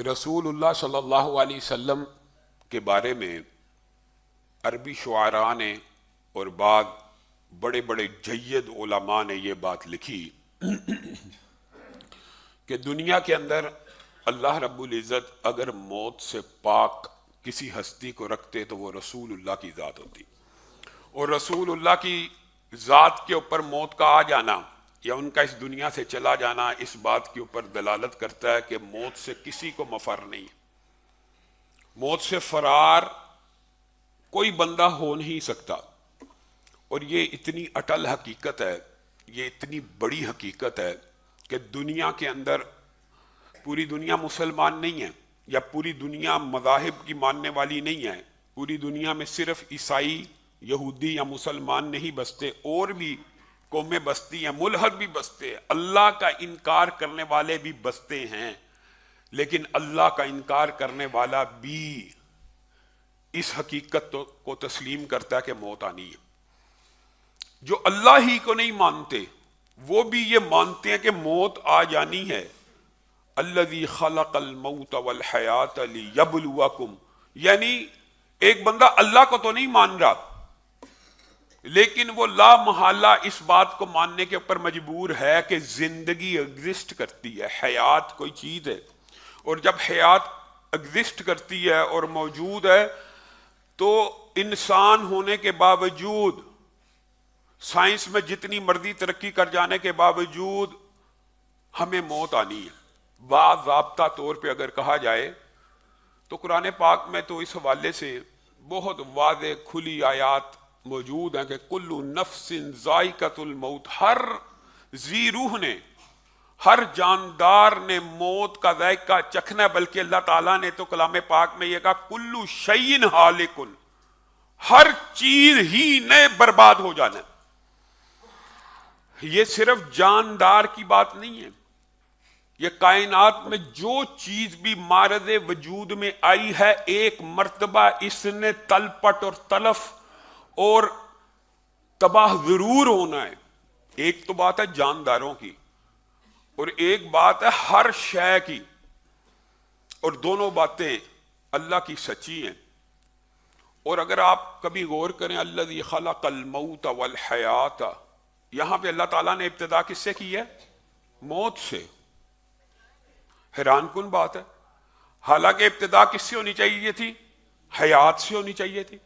رسول اللہ صلی اللہ علیہ وسلم کے بارے میں عربی شعراء نے اور بعض بڑے بڑے جید علماء نے یہ بات لکھی کہ دنیا کے اندر اللہ رب العزت اگر موت سے پاک کسی ہستی کو رکھتے تو وہ رسول اللہ کی ذات ہوتی، اور رسول اللہ کی ذات کے اوپر موت کا آ جانا یا ان کا اس دنیا سے چلا جانا اس بات کے اوپر دلالت کرتا ہے کہ موت سے کسی کو مفر نہیں ہے، موت سے فرار کوئی بندہ ہو نہیں سکتا۔ اور یہ اتنی اٹل حقیقت ہے، یہ اتنی بڑی حقیقت ہے کہ دنیا کے اندر پوری دنیا مسلمان نہیں ہے یا پوری دنیا مذاہب کی ماننے والی نہیں ہے، پوری دنیا میں صرف عیسائی، یہودی یا مسلمان نہیں بستے، اور بھی قومیں بستی ہیں، ملحد بھی بستے ہیں، اللہ کا انکار کرنے والے بھی بستے ہیں، لیکن اللہ کا انکار کرنے والا بھی اس حقیقت کو تسلیم کرتا ہے کہ موت آنی ہے۔ جو اللہ ہی کو نہیں مانتے وہ بھی یہ مانتے ہیں کہ موت آ جانی ہے۔ الذی خلق الموت والحیات لیبلوکم، یعنی ایک بندہ اللہ کو تو نہیں مان رہا لیکن وہ لا محالہ اس بات کو ماننے کے اوپر مجبور ہے کہ زندگی ایگزسٹ کرتی ہے، حیات کوئی چیز ہے، اور جب حیات ایگزسٹ کرتی ہے اور موجود ہے تو انسان ہونے کے باوجود، سائنس میں جتنی مرضی ترقی کر جانے کے باوجود ہمیں موت آنی ہے۔ باضابطہ طور پہ اگر کہا جائے تو قرآن پاک میں تو اس حوالے سے بہت واضح کھلی آیات موجود ہیں کہ کل نفس ذائقۃ الموت، ہر ذی روح نے، ہر جاندار نے موت کا ذائقہ چکھنا ہے، بلکہ اللہ تعالیٰ نے تو کلام پاک میں یہ کہا کل شیء ہالک، ہر چیز ہی نے برباد ہو جانا ہے۔ یہ صرف جاندار کی بات نہیں ہے، یہ کائنات میں جو چیز بھی معرض وجود میں آئی ہے ایک مرتبہ اس نے تلپٹ اور تلف اور تباہ ضرور ہونا ہے۔ ایک تو بات ہے جانداروں کی اور ایک بات ہے ہر شے کی، اور دونوں باتیں اللہ کی سچی ہیں۔ اور اگر آپ کبھی غور کریں الذی خلق الموت والحیات، یہاں پہ اللہ تعالیٰ نے ابتدا کس سے کی ہے؟ موت سے۔ حیران کن بات ہے، حالانکہ ابتدا کس سے ہونی چاہیے تھی؟ حیات سے ہونی چاہیے تھی،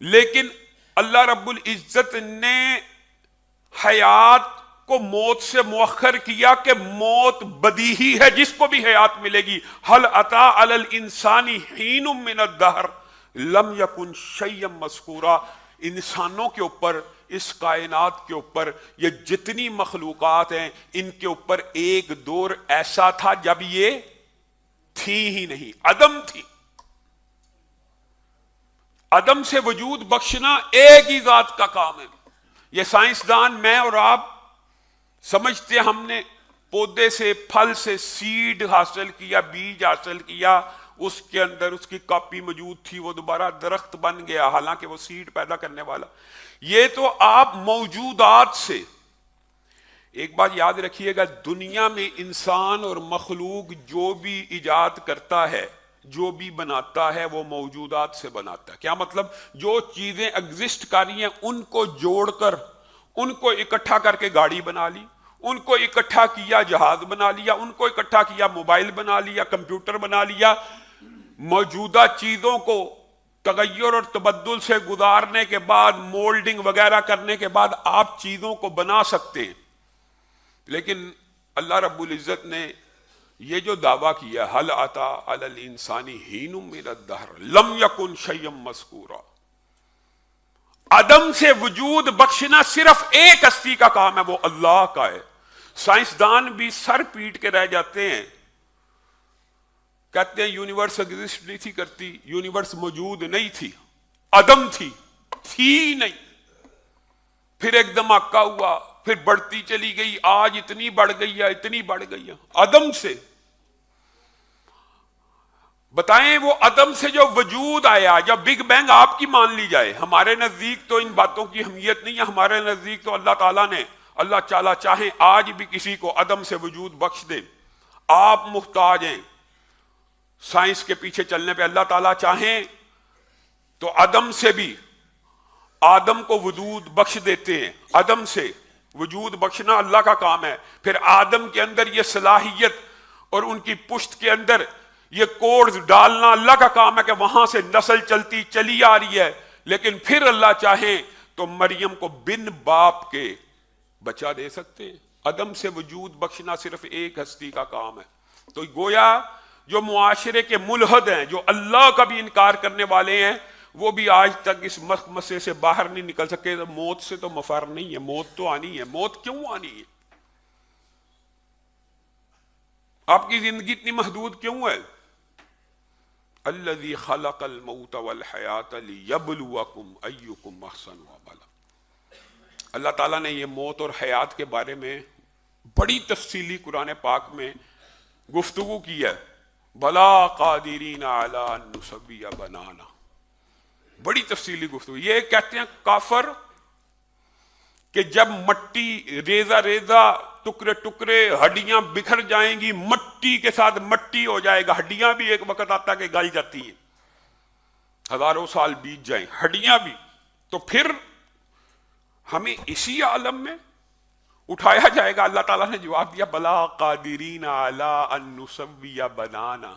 لیکن اللہ رب العزت نے حیات کو موت سے مؤخر کیا کہ موت بدیہی ہے، جس کو بھی حیات ملے گی۔ هل اتى على الانسان حین من الدہر لم یکن شیئا مذکورا، انسانوں کے اوپر، اس کائنات کے اوپر، یہ جتنی مخلوقات ہیں ان کے اوپر ایک دور ایسا تھا جب یہ تھی ہی نہیں، عدم تھی۔ عدم سے وجود بخشنا ایک ہی ذات کا کام ہے۔ یہ سائنسدان، میں اور آپ سمجھتے ہم نے پودے سے، پھل سے سیڈ حاصل کیا، بیج حاصل کیا، اس کے اندر اس کی کاپی موجود تھی، وہ دوبارہ درخت بن گیا، حالانکہ وہ سیڈ پیدا کرنے والا۔ یہ تو آپ موجودات سے، ایک بات یاد رکھیے گا، دنیا میں انسان اور مخلوق جو بھی ایجاد کرتا ہے، جو بھی بناتا ہے، وہ موجودات سے بناتا ہے۔ کیا مطلب؟ جو چیزیں ایگزسٹ کر رہی ہیں ان کو جوڑ کر، ان کو اکٹھا کر کے گاڑی بنا لی، ان کو اکٹھا کیا جہاز بنا لیا، ان کو اکٹھا کیا موبائل بنا لیا، کمپیوٹر بنا لیا۔ موجودہ چیزوں کو تغیر اور تبدل سے گزارنے کے بعد، مولڈنگ وغیرہ کرنے کے بعد آپ چیزوں کو بنا سکتے ہیں، لیکن اللہ رب العزت نے یہ جو دعویٰ کیا حل اتی علی الانسان حین من الدہر لم یکن شیئا مذکورا، عدم سے وجود بخشنا صرف ایک ہستی کا کام ہے، وہ اللہ کا ہے۔ سائنسدان بھی سر پیٹ کے رہ جاتے ہیں، کہتے ہیں یونیورس ایگزسٹ نہیں تھی کرتی، یونیورس موجود نہیں تھی، عدم تھی نہیں، پھر ایک دھماکہ ہوا، پھر بڑھتی چلی گئی، آج اتنی بڑھ گئی ہے، اتنی بڑھ گئی ہے، عدم سے۔ بتائیں وہ عدم سے جو وجود آیا، یا بگ بینگ آپ کی مان لی جائے، ہمارے نزدیک تو ان باتوں کی اہمیت نہیں ہے، ہمارے نزدیک تو اللہ تعالیٰ نے، اللہ تعالیٰ چاہیں آج بھی کسی کو عدم سے وجود بخش دے، آپ محتاج ہیں، سائنس کے پیچھے چلنے پہ اللہ تعالیٰ چاہیں تو عدم سے بھی آدم کو وجود بخش دیتے ہیں. عدم سے وجود بخشنا اللہ کا کام ہے. پھر آدم کے اندر یہ صلاحیت اور ان کی پشت کے اندر یہ کوڈز ڈالنا اللہ کا کام ہے کہ وہاں سے نسل چلتی چلی آ رہی ہے. لیکن پھر اللہ چاہیں تو مریم کو بن باپ کے بچا دے سکتے ہیں. عدم سے وجود بخشنا صرف ایک ہستی کا کام ہے. تو گویا جو معاشرے کے ملحد ہیں، جو اللہ کا بھی انکار کرنے والے ہیں، وہ بھی آج تک اس مسئلے سے باہر نہیں نکل سکے. موت سے تو مفر نہیں ہے، موت تو آنی ہے. موت کیوں آنی ہے؟ آپ کی زندگی اتنی محدود کیوں ہے؟ الذی خلق الموت والحیات لیبلوکم ایکم احسن عملا. اللہ تعالیٰ نے یہ موت اور حیات کے بارے میں بڑی تفصیلی قرآن پاک میں گفتگو کی ہے. بلا قادرین علی ان نسوی بنانا، بڑی تفصیلی گفتگو. یہ کہتے ہیں کافر کہ جب مٹی ریزہ ریزہ ٹکڑے ٹکڑے ہڈیاں بکھر جائیں گی، مٹی کے ساتھ مٹی ہو جائے گا. ہڈیاں بھی ایک وقت آتا کہ گل جاتی ہیں، ہزاروں سال بیت جائیں ہڈیاں بھی، تو پھر ہمیں اسی عالم میں اٹھایا جائے گا. اللہ تعالیٰ نے جواب دیا بلا قادرین علی ان نسوی بنانا.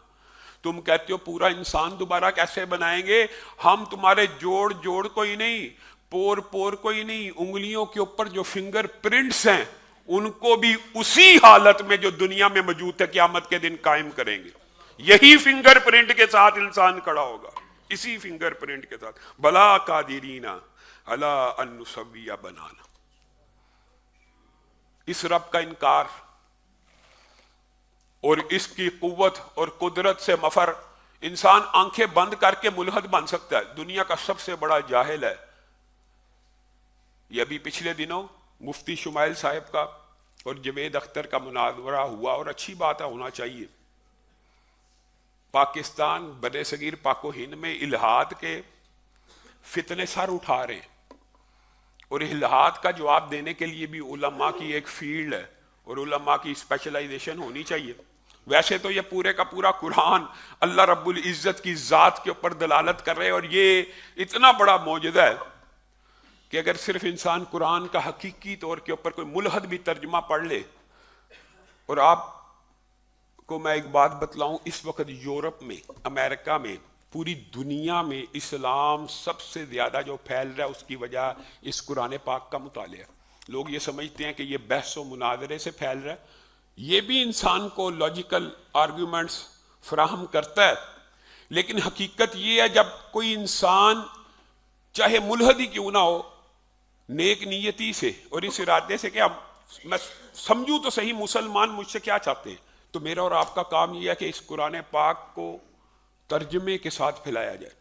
تم کہتے ہو پورا انسان دوبارہ کیسے بنائیں گے؟ ہم تمہارے جوڑ جوڑ کو ہی نہیں، پور پور کو ہی نہیں، انگلیوں کے اوپر جو فنگر پرنٹس ہیں ان کو بھی اسی حالت میں جو دنیا میں موجود ہے قیامت کے دن قائم کریں گے. یہی فنگر پرنٹ کے ساتھ انسان کھڑا ہوگا، اسی فنگر پرنٹ کے ساتھ. بلا قادرین علی ان نسوی بنانا. اس رب کا انکار اور اس کی قوت اور قدرت سے مفر انسان آنکھیں بند کر کے ملحد بن سکتا ہے. دنیا کا سب سے بڑا جاہل ہے. یہ ابھی پچھلے دنوں مفتی شمائل صاحب کا اور جوید اختر کا مناظرہ ہوا، اور اچھی بات ہے، ہونا چاہیے. پاکستان بر صغیر پاک و ہند میں الہاد کے فتنے سر اٹھا رہے ہیں، اور الہاد کا جواب دینے کے لیے بھی علماء کی ایک فیلڈ ہے اور علماء کی اسپیشلائزیشن ہونی چاہیے. ویسے تو یہ پورے کا پورا قرآن اللہ رب العزت کی ذات کے اوپر دلالت کر رہے، اور یہ اتنا بڑا معجزہ ہے کہ اگر صرف انسان قرآن کا حقیقی طور کے اوپر کوئی ملحد بھی ترجمہ پڑھ لے. اور آپ کو میں ایک بات بتلاؤں، اس وقت یورپ میں، امریکہ میں، پوری دنیا میں اسلام سب سے زیادہ جو پھیل رہا ہے اس کی وجہ اس قرآن پاک کا مطالعہ. لوگ یہ سمجھتے ہیں کہ یہ بحث و مناظرے سے پھیل رہا ہے. یہ بھی انسان کو لاجیکل آرگیومنٹس فراہم کرتا ہے، لیکن حقیقت یہ ہے جب کوئی انسان چاہے ملحد ہی کیوں نہ ہو، نیک نیتی سے اور اس ارادے سے کہ میں سمجھوں تو صحیح مسلمان مجھ سے کیا چاہتے ہیں، تو میرا اور آپ کا کام یہ ہے کہ اس قرآن پاک کو ترجمے کے ساتھ پھیلایا جائے.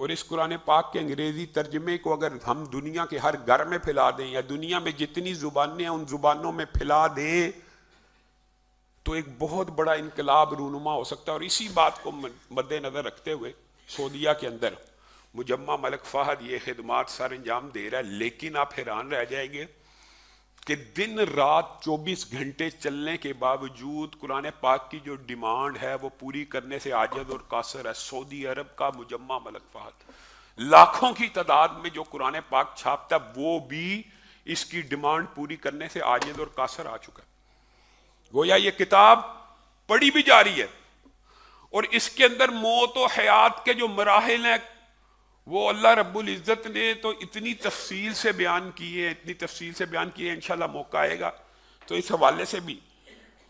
اور اس قرآن پاک کے انگریزی ترجمے کو اگر ہم دنیا کے ہر گھر میں پھیلا دیں، یا دنیا میں جتنی زبانیں ہیں ان زبانوں میں پھیلا دیں، تو ایک بہت بڑا انقلاب رونما ہو سکتا ہے. اور اسی بات کو مد نظر رکھتے ہوئے سعودیہ کے اندر مجمع ملک فہد یہ خدمات سر انجام دے رہا ہے. لیکن آپ حیران رہ جائیں گے کہ دن رات 24 گھنٹے چلنے کے باوجود قرآن پاک کی جو ڈیمانڈ ہے وہ پوری کرنے سے عاجز اور قاصر ہے. سعودی عرب کا مجمع ملک فہد لاکھوں کی تعداد میں جو قرآن پاک چھاپتا ہے وہ بھی اس کی ڈیمانڈ پوری کرنے سے عاجز اور قاصر آ چکا ہے. گویا یہ کتاب پڑھی بھی جا رہی ہے، اور اس کے اندر موت و حیات کے جو مراحل ہیں وہ اللہ رب العزت نے تو اتنی تفصیل سے بیان کیے، اتنی تفصیل سے بیان کیے. انشاءاللہ موقع آئے گا تو اس حوالے سے بھی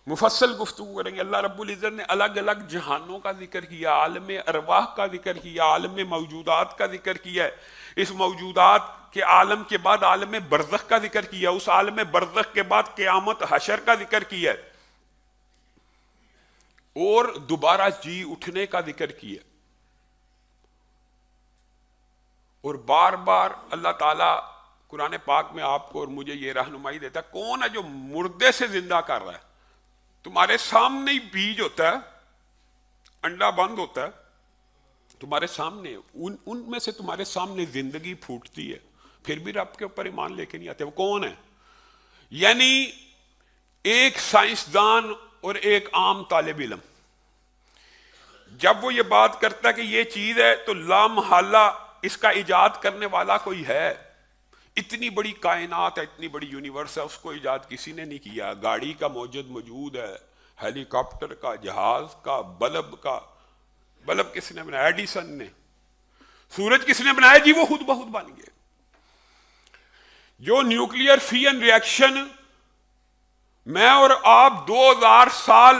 مفصل گفتگو کریں گے. اللہ رب العزت نے الگ الگ جہانوں کا ذکر کیا، عالم ارواح کا ذکر کیا، عالم موجودات کا ذکر کیا ہے. اس موجودات کے عالم کے بعد عالم برزخ کا ذکر کیا، اس عالم برزخ کے بعد قیامت حشر کا ذکر کیا ہے، اور دوبارہ جی اٹھنے کا ذکر کیا. اور بار بار اللہ تعالیٰ قرآن پاک میں آپ کو اور مجھے یہ رہنمائی دیتا ہے کون ہے جو مردے سے زندہ کر رہا ہے. تمہارے سامنے ہی بیج ہوتا ہے، انڈا بند ہوتا ہے تمہارے سامنے، ان میں سے تمہارے سامنے زندگی پھوٹتی ہے، پھر بھی رب کے اوپر ایمان لے کے نہیں آتے. وہ کون ہے؟ یعنی ایک سائنسدان اور ایک عام طالب علم، جب وہ یہ بات کرتا ہے کہ یہ چیز ہے تو لا محالہ اس کا ایجاد کرنے والا کوئی ہے. اتنی بڑی کائنات ہے، اتنی بڑی یونیورس ہے، اس کو ایجاد کسی نے نہیں کیا. گاڑی کا موجود موجود ہے، ہیلی کاپٹر کا، جہاز کا، بلب کس نے بنایا؟ ایڈیسن نے. سورج کس نے بنایا؟ جی وہ خود بخود بن گئے. جو نیوکلیئر فین ریاکشن میں اور آپ 2000 سال،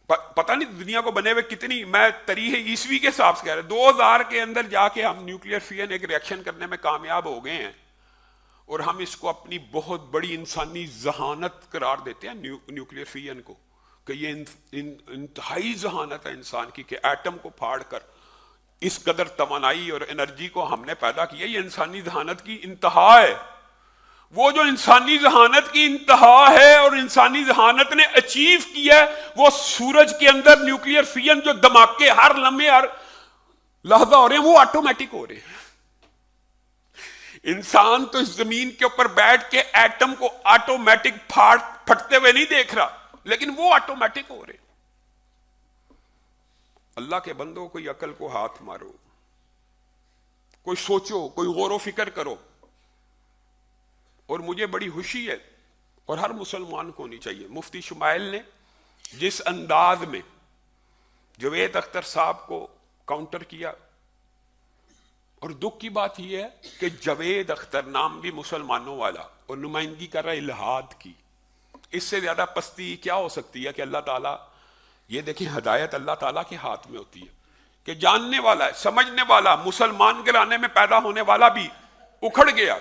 پتہ نہیں دنیا کو بنے ہوئے کتنی، میں تاریخ عیسوی کے حساب سے کہہ رہا 2000 کے اندر جا کے ہم نیوکلیئر فین ایک ریاکشن کرنے میں کامیاب ہو گئے ہیں، اور ہم اس کو اپنی بہت بڑی انسانی ذہانت قرار دیتے ہیں نیوکلیئر فین کو، کہ یہ انتہائی ذہانت ہے انسان کی کہ ایٹم کو پھاڑ کر اس قدر توانائی اور انرجی کو ہم نے پیدا کیا. یہ انسانی ذہانت کی انتہا ہے. وہ جو انسانی ذہانت کی انتہا ہے اور انسانی ذہانت نے اچیو کیا ہے، وہ سورج کے اندر نیوکلیئر فین جو دھماکے ہر لمحے ہر لحظہ ہو رہے ہیں، وہ آٹومیٹک ہو رہے ہیں. انسان تو اس زمین کے اوپر بیٹھ کے ایٹم کو آٹومیٹک پھٹتے ہوئے نہیں دیکھ رہا، لیکن وہ آٹومیٹک ہو رہے ہیں. اللہ کے بندوں، کوئی عقل کو ہاتھ مارو، کوئی سوچو، کوئی غور و فکر کرو. اور مجھے بڑی خوشی ہے، اور ہر مسلمان کو ہونی چاہیے، مفتی شمائل نے جس انداز میں جاوید اختر صاحب کو کاؤنٹر کیا. اور دکھ کی بات یہ ہے کہ جاوید اختر نام بھی مسلمانوں والا اور نمائندگی کر رہا ہے الہاد کی. اس سے زیادہ پستی کیا ہو سکتی ہے کہ اللہ تعالیٰ، یہ دیکھیں ہدایت اللہ تعالیٰ کے ہاتھ میں ہوتی ہے کہ جاننے والا ہے، سمجھنے والا، مسلمان گھرانے میں پیدا ہونے والا بھی اکھڑ گیا.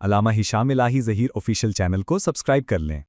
علامہ ہشام الہی ظہیر آفیشیل چینل کو سبسکرائب کر لیں.